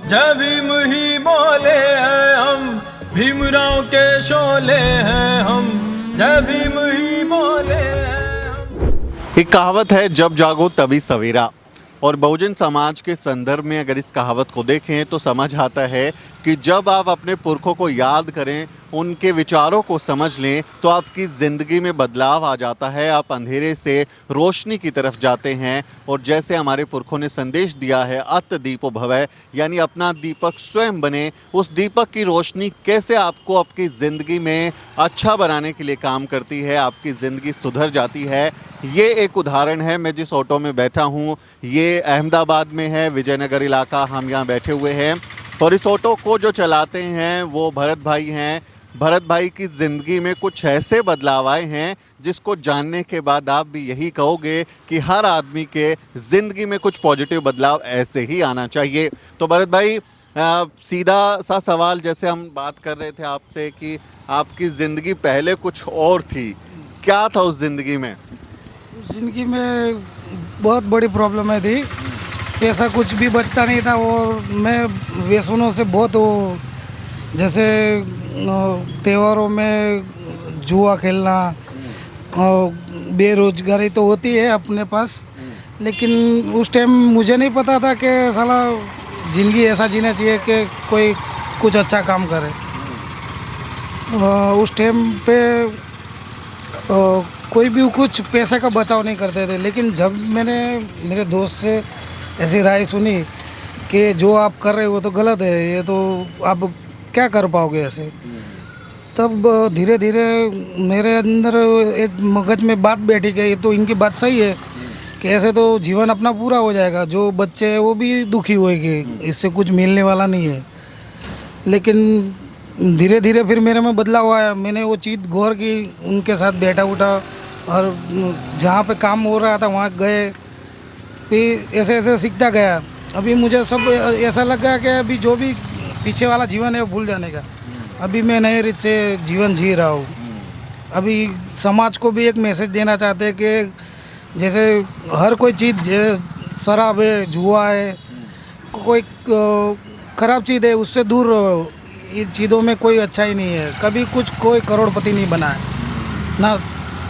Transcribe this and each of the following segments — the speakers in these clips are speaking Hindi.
जय भीम ही बोले हैं हम, भीमराव के शोले हैं हम, जय भीम ही बोले हैं हम। एक कहावत है, जब जागो तभी सवेरा। और बहुजन समाज के संदर्भ में अगर इस कहावत को देखें तो समझ आता है कि जब आप अपने पुरखों को याद करें, उनके विचारों को समझ लें, तो आपकी ज़िंदगी में बदलाव आ जाता है। आप अंधेरे से रोशनी की तरफ जाते हैं। और जैसे हमारे पुरखों ने संदेश दिया है, अत्त दीपो भवः, यानी अपना दीपक स्वयं बने। उस दीपक की रोशनी कैसे आपको आपकी ज़िंदगी में अच्छा बनाने के लिए काम करती है, आपकी ज़िंदगी सुधर जाती है, ये एक उदाहरण है। मैं जिस ऑटो में बैठा हूँ ये अहमदाबाद में है, विजयनगर इलाका। हम यहाँ बैठे हुए हैं और इस ऑटो को जो चलाते हैं वो भरत भाई हैं। भरत भाई की ज़िंदगी में कुछ ऐसे बदलाव आए हैं जिसको जानने के बाद आप भी यही कहोगे कि हर आदमी के ज़िंदगी में कुछ पॉजिटिव बदलाव ऐसे ही आना चाहिए। तो भरत भाई, सीधा सा सवाल, जैसे हम बात कर रहे थे आपसे कि आपकी ज़िंदगी पहले कुछ और थी, क्या था उस ज़िंदगी में? ज़िंदगी में बहुत बड़ी प्रॉब्लम है थी। पैसा कुछ भी बचता नहीं था और मैं व्यसनों से बहुत वो, जैसे त्योहारों में जुआ खेलना, बेरोजगारी तो होती है अपने पास, लेकिन उस टाइम मुझे नहीं पता था कि साला ज़िंदगी ऐसा जीना चाहिए कि कोई कुछ अच्छा काम करे। उस टाइम पे कोई भी कुछ पैसे का बचाव नहीं करते थे, लेकिन जब मैंने मेरे दोस्त से ऐसी राय सुनी कि जो आप कर रहे हो तो गलत है, ये तो आप क्या कर पाओगे ऐसे, तब धीरे धीरे मेरे अंदर एक मगज में बात बैठी गई, तो इनकी बात सही है कि ऐसे तो जीवन अपना पूरा हो जाएगा, जो बच्चे हैं वो भी दुखी होएंगे, इससे कुछ मिलने वाला नहीं है। लेकिन धीरे धीरे फिर मेरे में बदलाव आया। मैंने वो चीज़ गौर की, उनके साथ बैठा उठा और जहाँ पे काम हो रहा था वहाँ गए, फिर ऐसे ऐसे सीखता गया। अभी मुझे सब ऐसा लगा कि अभी जो भी पीछे वाला जीवन है वो भूल जाने का, अभी मैं नए रीत से जीवन जी रहा हूँ। अभी समाज को भी एक मैसेज देना चाहते हैं कि जैसे हर कोई चीज़, शराब है, जुआ है, कोई ख़राब चीज़ है, उससे दूर रहो। इन चीज़ों में कोई अच्छा ही नहीं है, कभी कुछ कोई करोड़पति नहीं बना है ना।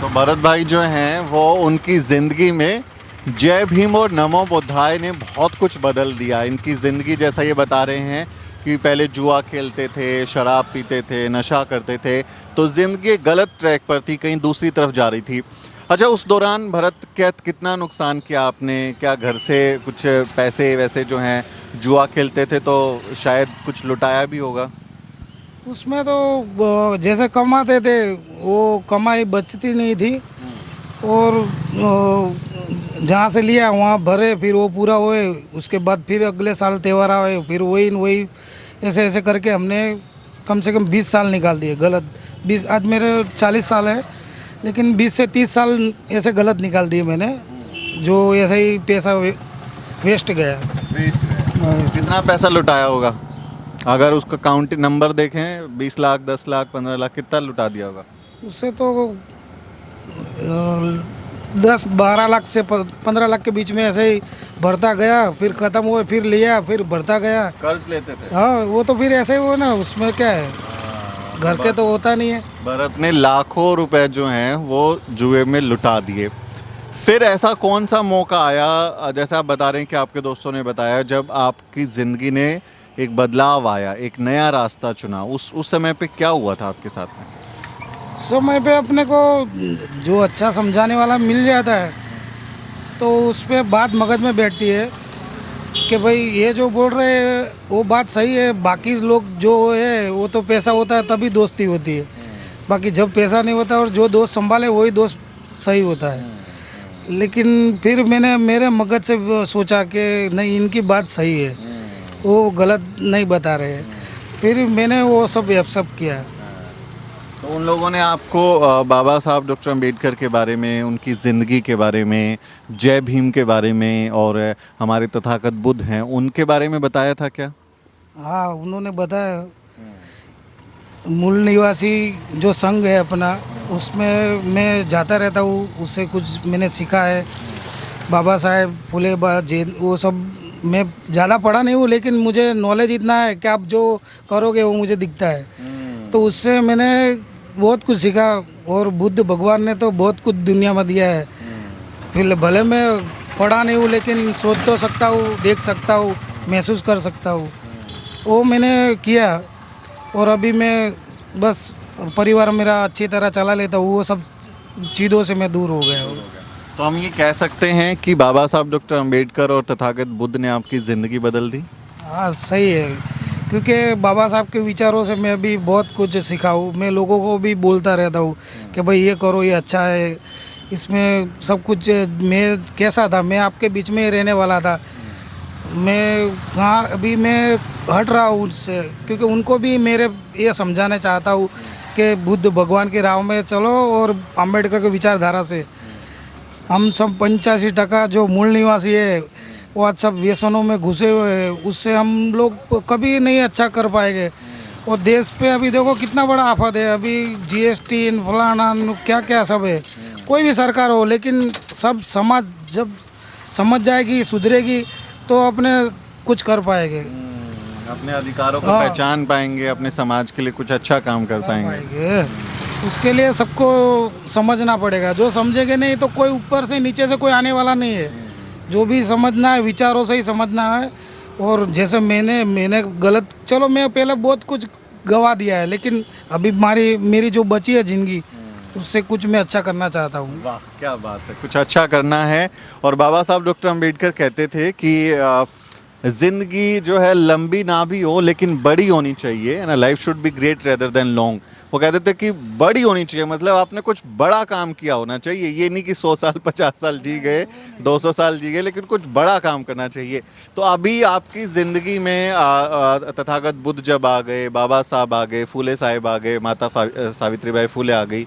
तो भरत भाई जो हैं वो उनकी ज़िंदगी में जय भीम और नमो बुद्धाय ने बहुत कुछ बदल दिया इनकी ज़िंदगी। जैसा ये बता रहे हैं कि पहले जुआ खेलते थे, शराब पीते थे, नशा करते थे, तो ज़िंदगी गलत ट्रैक पर थी, कहीं दूसरी तरफ जा रही थी। अच्छा, उस दौरान भरत क्या कितना नुकसान किया आपने? क्या घर से कुछ पैसे वैसे जो हैं, जुआ खेलते थे तो शायद कुछ लुटाया भी होगा? उसमें तो जैसे कमाते थे वो कमाई बचती नहीं थी, और जहाँ से लिया वहाँ भरे, फिर वो पूरा हुए, उसके बाद फिर अगले साल त्यौहार आए, फिर वही ऐसे ऐसे करके हमने कम से कम 20 साल निकाल दिए गलत। 20, आज मेरे 40 साल है, लेकिन 20 से 30 साल ऐसे गलत निकाल दिए मैंने, जो ऐसे ही पैसा वेस्ट गया। कितना पैसा लुटाया होगा? अगर उसका काउंट नंबर देखें, 20 लाख, 10 लाख, 15 लाख, कितना लुटा दिया होगा? उससे तो 10-12 लाख से 15 लाख के बीच में ऐसे ही भरता गया, फिर ख़त्म हुआ, फिर लिया, फिर भरता गया। कर्ज लेते थे? हाँ, वो तो फिर ऐसे ही हुआ ना, उसमें क्या है, घर के तो होता नहीं है। भरत ने लाखों रुपए जो हैं वो जुए में लुटा दिए। फिर ऐसा कौन सा मौका आया, जैसे आप बता रहे हैं कि आपके दोस्तों ने बताया, जब आपकी ज़िंदगी ने एक बदलाव आया, एक नया रास्ता चुना, उस समय पे क्या हुआ था आपके साथ में? समय पे अपने को जो अच्छा समझाने वाला मिल जाता है तो उस पर बात मगज में बैठती है कि भाई ये जो बोल रहे हैं वो बात सही है। बाकी लोग जो है वो तो पैसा होता है तभी दोस्ती होती है, बाकी जब पैसा नहीं होता और जो दोस्त संभाले वही दोस्त सही होता है। लेकिन फिर मैंने मेरे मगज से सोचा कि नहीं, इनकी बात सही है, वो गलत नहीं बता रहे हैं। फिर मैंने वो सब किया। तो उन लोगों ने आपको बाबा साहब डॉक्टर अम्बेडकर के बारे में, उनकी ज़िंदगी के बारे में, जय भीम के बारे में और हमारे तथागत बुद्ध हैं उनके बारे में बताया था क्या? हाँ, उन्होंने बताया। मूल निवासी जो संघ है अपना, उसमें मैं जाता रहता हूँ, उससे कुछ मैंने सीखा है। बाबा साहेब फुले जैन वो सब मैं ज़्यादा पढ़ा नहीं हूँ, लेकिन मुझे नॉलेज इतना है कि आप जो करोगे वो मुझे दिखता है। तो उससे मैंने बहुत कुछ सीखा, और बुद्ध भगवान ने तो बहुत कुछ दुनिया में दिया है। फिर भले मैं पढ़ा नहीं हूँ, लेकिन सोच तो सकता हूँ, देख सकता हूँ, महसूस कर सकता हूँ। वो मैंने किया, और अभी मैं बस परिवार मेरा अच्छी तरह चला लेता हूँ। वो सब चीज़ों से मैं दूर हो गया हूँ। तो हम ये कह सकते हैं कि बाबा साहब डॉक्टर अंबेडकर और तथागत बुद्ध ने आपकी ज़िंदगी बदल दी। हाँ, सही है, क्योंकि बाबा साहब के विचारों से मैं भी बहुत कुछ सीखा हूँ। मैं लोगों को भी बोलता रहता हूँ कि भाई ये करो, ये अच्छा है, इसमें सब कुछ। मैं कैसा था, मैं आपके बीच में ही रहने वाला था। मैं हाँ, अभी मैं हट रहा हूँ उससे, क्योंकि उनको भी मेरे ये समझाना चाहता हूँ कि बुद्ध भगवान की राह में चलो, और अम्बेडकर की विचारधारा से हम सब 85% जो मूल निवासी है वो आज सब व्यसनों में घुसे हुए हैं। उससे हम लोग कभी नहीं अच्छा कर पाएंगे। और देश पे अभी देखो कितना बड़ा आफत है, अभी जीएसटी फलाना क्या क्या सब है। कोई भी सरकार हो, लेकिन सब समाज जब समझ जाएगी, सुधरेगी, तो अपने कुछ कर पाएंगे। अपने अधिकारों को हाँ। पहचान पाएंगे, अपने समाज के लिए कुछ अच्छा काम कर पाएंगे। उसके लिए सबको समझना पड़ेगा। जो समझेंगे नहीं तो कोई ऊपर से नीचे से कोई आने वाला नहीं है। जो भी समझना है विचारों से ही समझना है। और जैसे मैंने गलत, चलो मैं पहले बहुत कुछ गवा दिया है, लेकिन अभी मेरी जो बची है ज़िंदगी, उससे कुछ मैं अच्छा करना चाहता हूँ। वाह, क्या बात है, कुछ अच्छा करना है। और बाबा साहब डॉक्टर अंबेडकर कहते थे कि ज़िंदगी जो है लंबी ना भी हो, लेकिन बड़ी होनी चाहिए ना। Life should be great rather than long. वो कहते थे कि बड़ी होनी चाहिए, मतलब आपने कुछ बड़ा काम किया होना चाहिए। ये नहीं कि 100 साल 50 साल जी गए, 200 साल जी गए, लेकिन कुछ बड़ा काम करना चाहिए। तो अभी आपकी ज़िंदगी में तथागत बुद्ध जब आ गए, बाबा साहब आ गए, फूले साहिब आ गए, माता सावित्रीबाई फूले आ गई,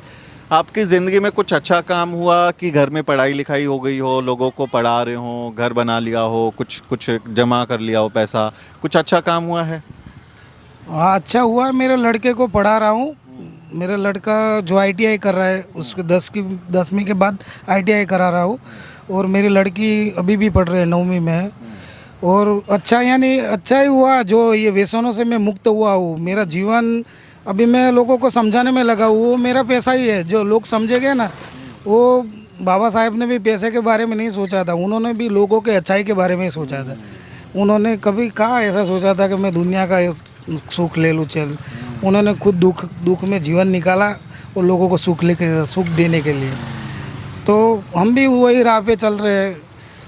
आपकी ज़िंदगी में कुछ अच्छा काम हुआ कि घर में पढ़ाई लिखाई हो गई हो, लोगों को पढ़ा रहे हो, घर बना लिया हो, कुछ जमा कर लिया हो पैसा, कुछ अच्छा काम हुआ है? हाँ, अच्छा हुआ। मेरे लड़के को पढ़ा रहा हूँ। मेरा लड़का जो ITI कर रहा है, उसके 10वीं के बाद ITI करा रहा हूँ। और मेरी लड़की अभी भी पढ़ रही है, 9वीं में है। और अच्छा, यानी अच्छा ही हुआ जो ये व्यसनों से मैं मुक्त हुआ हूँ। मेरा जीवन अभी मैं लोगों को समझाने में लगा हूँ। वो मेरा पैसा ही है, जो लोग समझेंगे ना। वो बाबा साहेब ने भी पैसे के बारे में नहीं सोचा था, उन्होंने भी लोगों के अच्छाई के बारे में ही सोचा था। उन्होंने कभी कहाँ ऐसा सोचा था कि मैं दुनिया का सुख ले लूँ, चल। उन्होंने खुद दुख में जीवन निकाला, और लोगों को सुख देने के लिए। तो हम भी वही राह पे चल रहे हैं,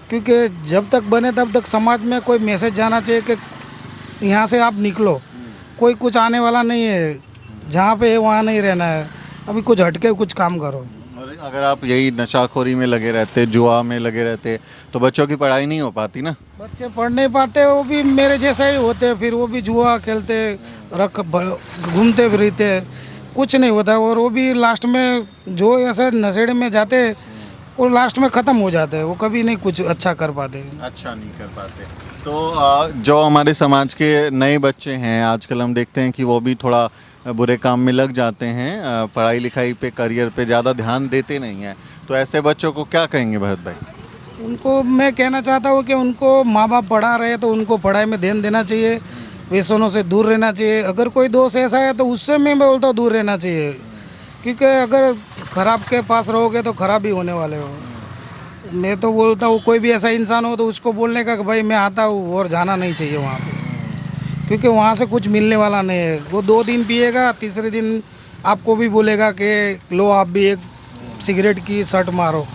क्योंकि जब तक बने तब तक समाज में कोई मैसेज जाना चाहिए कि यहाँ से आप निकलो, कोई कुछ आने वाला नहीं है। जहाँ पे है वहाँ नहीं रहना है। अभी कुछ हटके कुछ काम करो। और अगर आप यही नशाखोरी में लगे रहते, जुआ में लगे रहते, तो बच्चों की पढ़ाई नहीं हो पाती ना। बच्चे पढ़ नहीं पाते, वो भी मेरे जैसे ही होते, फिर वो भी जुआ खेलते, घूमते फिरते, कुछ नहीं होता। और वो भी लास्ट में जो ऐसे नशेड़े में जाते, वो लास्ट में ख़त्म हो जाते हैं। वो कभी नहीं कुछ अच्छा कर पाते। अच्छा नहीं कर पाते। तो जो हमारे समाज के नए बच्चे हैं, आजकल हम देखते हैं कि वो भी थोड़ा बुरे काम में लग जाते हैं, पढ़ाई लिखाई पे, करियर पे ज़्यादा ध्यान देते नहीं हैं। तो ऐसे बच्चों को क्या कहेंगे भरत भाई? उनको मैं कहना चाहता हूँ कि उनको माँ बाप पढ़ा रहे तो उनको पढ़ाई में ध्यान देना चाहिए, व्यसनों से दूर रहना चाहिए। अगर कोई दोस्त ऐसा है तो उससे मैं बोलता हूँ दूर रहना चाहिए, क्योंकि अगर खराब के पास रहोगे तो खराब ही होने वाले हो। मैं तो बोलता हूँ कोई भी ऐसा इंसान हो तो उसको बोलने का कि भाई मैं आता हूँ, और जाना नहीं चाहिए वहाँ पे, क्योंकि वहाँ से कुछ मिलने वाला नहीं है। वो 2 दिन पिएगा, तीसरे दिन आपको भी बोलेगा कि लो आप भी एक सिगरेट की शर्ट मारो,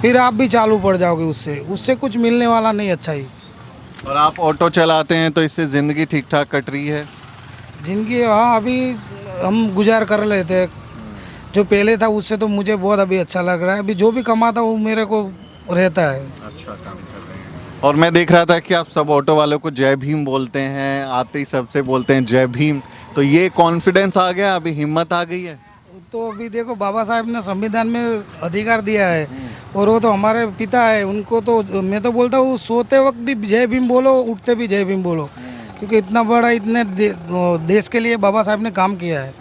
फिर आप भी चालू पड़ जाओगे। उससे कुछ मिलने वाला नहीं अच्छा ही। और आप ऑटो चलाते हैं तो इससे ज़िंदगी ठीक ठाक कट रही है? जिंदगी हाँ, अभी हम गुजार कर लेते हैं। जो पहले था उससे तो मुझे बहुत अभी अच्छा लग रहा है। अभी जो भी कमाता वो मेरे को रहता है। अच्छा काम कर रहे हैं। और मैं देख रहा था कि आप सब ऑटो वालों को जय भीम बोलते हैं, आते ही सबसे बोलते हैं जय भीम। तो ये कॉन्फिडेंस आ गया, अभी हिम्मत आ गई है? तो अभी देखो, बाबा साहब ने संविधान में अधिकार दिया है, और वो तो हमारे पिता है। उनको तो मैं तो बोलता हूँ सोते वक्त भी जय भीम बोलो, उठते भी जय भीम बोलो, क्योंकि इतना बड़ा इतने देश के लिए बाबा साहब ने काम किया है।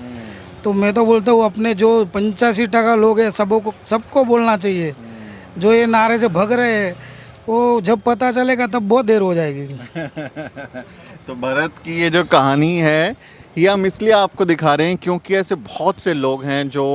तो मैं तो बोलता हूँ अपने जो 85% लोग हैं सबको बोलना चाहिए। जो ये नारे से भग रहे हैं वो जब पता चलेगा तब बहुत देर हो जाएगी। तो भरत की ये जो कहानी है ये हम इसलिए आपको दिखा रहे हैं क्योंकि ऐसे बहुत से लोग हैं जो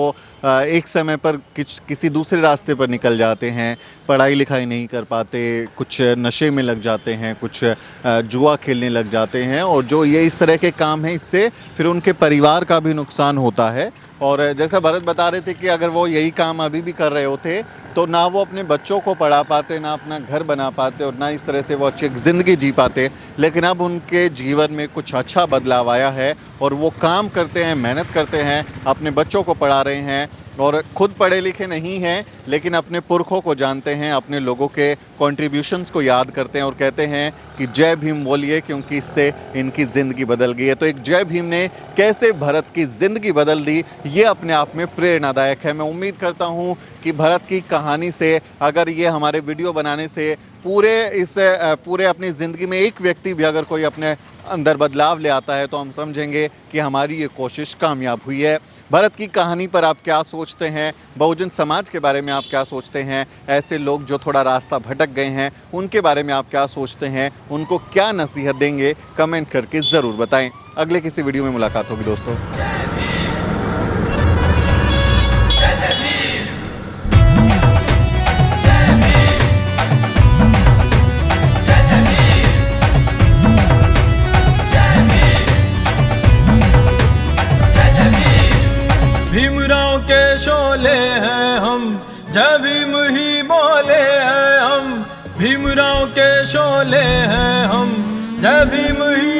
एक समय पर किसी दूसरे रास्ते पर निकल जाते हैं, पढ़ाई लिखाई नहीं कर पाते, कुछ नशे में लग जाते हैं, कुछ जुआ खेलने लग जाते हैं, और जो ये इस तरह के काम हैं इससे फिर उनके परिवार का भी नुकसान होता है। और जैसा भरत बता रहे थे कि अगर वो यही काम अभी भी कर रहे होते तो ना वो अपने बच्चों को पढ़ा पाते, ना अपना घर बना पाते, और ना इस तरह से वो अच्छी ज़िंदगी जी पाते। लेकिन अब उनके जीवन में कुछ अच्छा बदलाव आया है और वो काम करते हैं, मेहनत करते हैं, अपने बच्चों को पढ़ा रहे हैं, और खुद पढ़े लिखे नहीं हैं लेकिन अपने पुरखों को जानते हैं, अपने लोगों के कंट्रीब्यूशंस को याद करते हैं और कहते हैं कि जय भीम बोलिए क्योंकि इससे इनकी ज़िंदगी बदल गई है। तो एक जय भीम ने कैसे भरत की ज़िंदगी बदल दी, ये अपने आप में प्रेरणादायक है। मैं उम्मीद करता हूँ कि भरत की कहानी से, अगर ये हमारे वीडियो बनाने से पूरे अपनी ज़िंदगी में एक व्यक्ति भी अगर कोई अपने अंदर बदलाव ले आता है तो हम समझेंगे कि हमारी ये कोशिश कामयाब हुई है। भरत की कहानी पर आप क्या सोचते हैं? बहुजन समाज के बारे में आप क्या सोचते हैं? ऐसे लोग जो थोड़ा रास्ता भटक गए हैं उनके बारे में आप क्या सोचते हैं? उनको क्या नसीहत देंगे? कमेंट करके ज़रूर बताएं। अगले किसी वीडियो में मुलाकात होगी दोस्तों। भीमराव के शोले हैं हम, जय भीम ही बोले हैं हम। भीमराव के शोले हैं हम, जय भीम ही